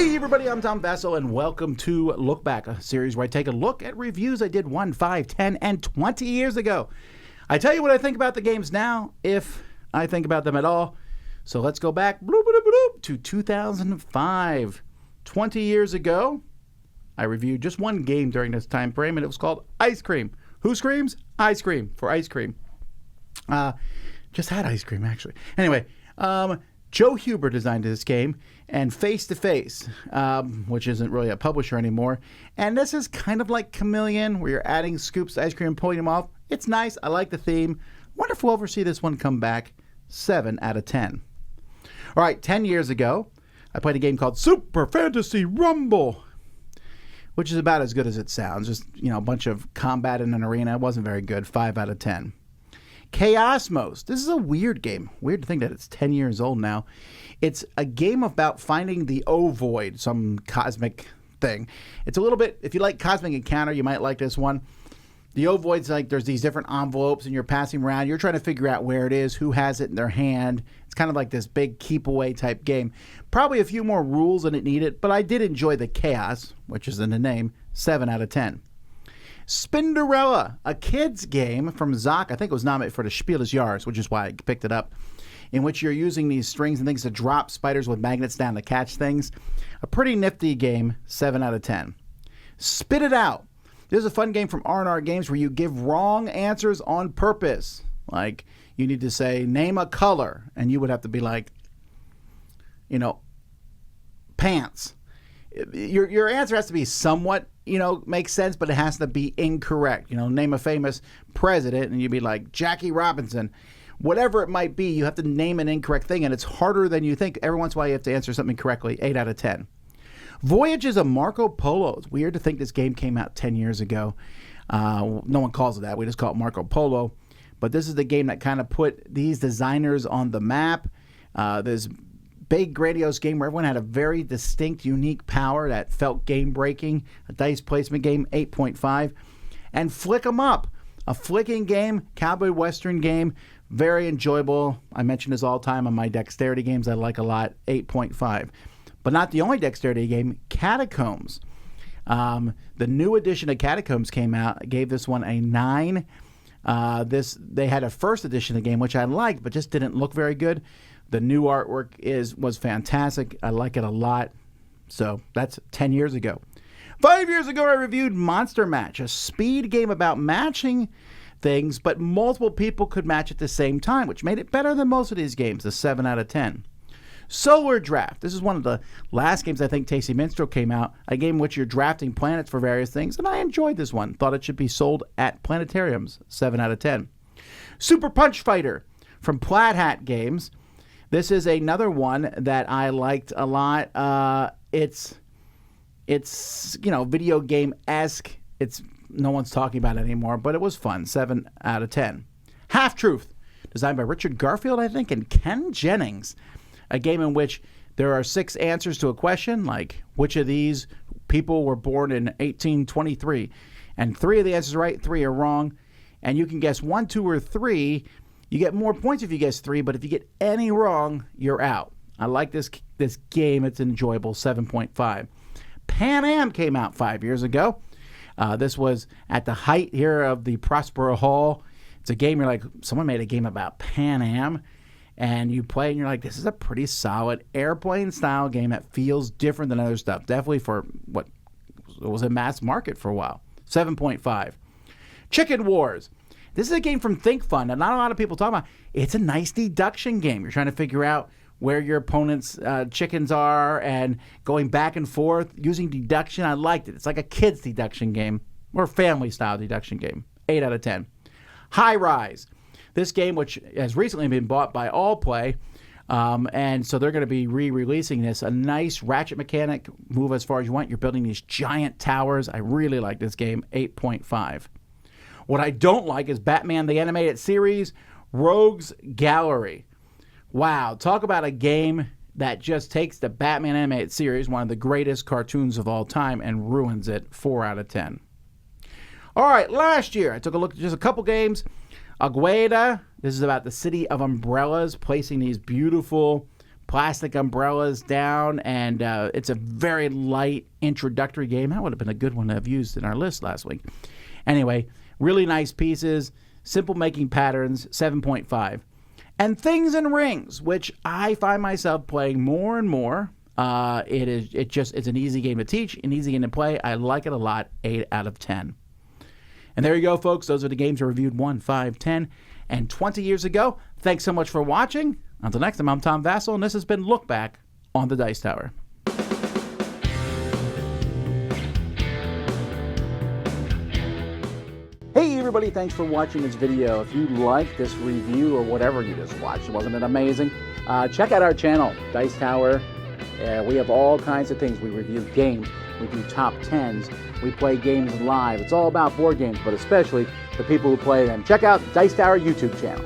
Hey everybody, I'm Tom Vasel, and welcome to Look Back, a series where I take a look at reviews I did 1, 5, 10, and 20 years ago. I tell you what I think about the games now, if I think about them at all. So let's go back to 2005. 20 years ago, I reviewed just one game during this time frame, and it was called Ice Cream. Who screams? I scream for ice cream. Just had ice cream, actually. Anyway, Joe Huber designed this game, and Face to Face, which isn't really a publisher anymore. And this is kind of like Chameleon, where you're adding scoops of ice cream and pulling them off. It's nice. I like the theme. Wonder if we'll ever see this one come back. 7 out of 10. All right, 10 years ago, I played a game called Super Fantasy Rumble, which is about as good as it sounds. Just, a bunch of combat in an arena. It wasn't very good. 5 out of 10. Chaosmos. This is a weird game. Weird to think that it's 10 years old now. It's a game about finding the ovoid, some cosmic thing. It's a little bit, if you like Cosmic Encounter, you might like this one. The ovoid's like there's these different envelopes and you're passing around. You're trying to figure out where it is, who has it in their hand. It's kind of like this big keep away type game. Probably a few more rules than it needed, but I did enjoy the chaos, which is in the name. 7 out of 10. Spinderella, a kid's game from Zoc. I think it was nominated for the Spiel des Jahres, which is why I picked it up, in which you're using these strings and things to drop spiders with magnets down to catch things. A pretty nifty game. 7 out of 10. Spit It Out. This is a fun game from R&R Games where you give wrong answers on purpose. Like, you need to say, name a color, and you would have to be like, pants. Your answer has to be somewhat, makes sense, but it has to be incorrect. Name a famous president, and you'd be like, Jackie Robinson. Whatever it might be, you have to name an incorrect thing, and it's harder than you think. Every once in a while, you have to answer something correctly. 8 out of 10. Voyages of Marco Polo. It's weird to think this game came out 10 years ago. No one calls it that. We just call it Marco Polo. But this is the game that kind of put these designers on the map. This big, grandiose game where everyone had a very distinct, unique power that felt game-breaking. A dice placement game, 8.5. And Flick 'em Up, a flicking game, cowboy western game, very enjoyable. I mention this all the time on my dexterity games I like a lot, 8.5. But not the only dexterity game, Catacombs. The new edition of Catacombs came out. I gave this one a 9. They had a first edition of the game, which I liked, but just didn't look very good. The new artwork was fantastic. I like it a lot. So that's 10 years ago. 5 years ago, I reviewed Monster Match, a speed game about matching things, but multiple people could match at the same time, which made it better than most of these games, a 7 out of 10. Solar Draft. This is one of the last games I think Tasty Minstrel came out, a game in which you're drafting planets for various things, and I enjoyed this one. Thought it should be sold at planetariums. 7 out of 10. Super Punch Fighter from Plaid Hat Games. This is another one that I liked a lot. It's video game-esque. No one's talking about it anymore, but it was fun. 7 out of 10. Half Truth, designed by Richard Garfield, I think, and Ken Jennings. A game in which there are 6 answers to a question, like which of these people were born in 1823, and 3 of the answers are right, 3 are wrong, and you can guess 1, 2, or 3. You get more points if you guess 3, but if you get any wrong, you're out. I like this game. It's enjoyable. 7.5. Pan Am came out 5 years ago. This was at the height here of the Prospero Hall. It's a game you're like, someone made a game about Pan Am. And you play and you're like, this is a pretty solid airplane-style game that feels different than other stuff. Definitely for what was a mass market for a while. 7.5. Chicken Wars. This is a game from Think Fun that not a lot of people talk about. It's a nice deduction game. You're trying to figure out where your opponent's chickens are and going back and forth using deduction. I liked it. It's like a kid's deduction game or family-style deduction game. 8 out of 10. High Rise. This game, which has recently been bought by Allplay, and so they're going to be re-releasing this. A nice ratchet mechanic, move as far as you want. You're building these giant towers. I really like this game, 8.5. What I don't like is Batman the Animated Series, Rogues Gallery. Wow, talk about a game that just takes the Batman Animated Series, one of the greatest cartoons of all time, and ruins it. 4 out of 10. All right, last year I took a look at just a couple games. Agueda, this is about the city of umbrellas, placing these beautiful plastic umbrellas down, and it's a very light introductory game. That would have been a good one to have used in our list last week. Anyway, really nice pieces, simple making patterns, 7.5. And Things and Rings, which I find myself playing more and more. It's an easy game to teach, an easy game to play. I like it a lot, 8 out of 10. And there you go, folks. Those are the games I reviewed 1, 5, 10, and 20 years ago. Thanks so much for watching. Until next time, I'm Tom Vasel, and this has been Look Back on the Dice Tower. Hey everybody, thanks for watching this video. If you like this review or whatever you just watched, wasn't it amazing? Check out our channel, Dice Tower. We have all kinds of things. We review games, we do top 10s, we play games live. It's all about board games, but especially the people who play them. Check out Dice Tower YouTube channel.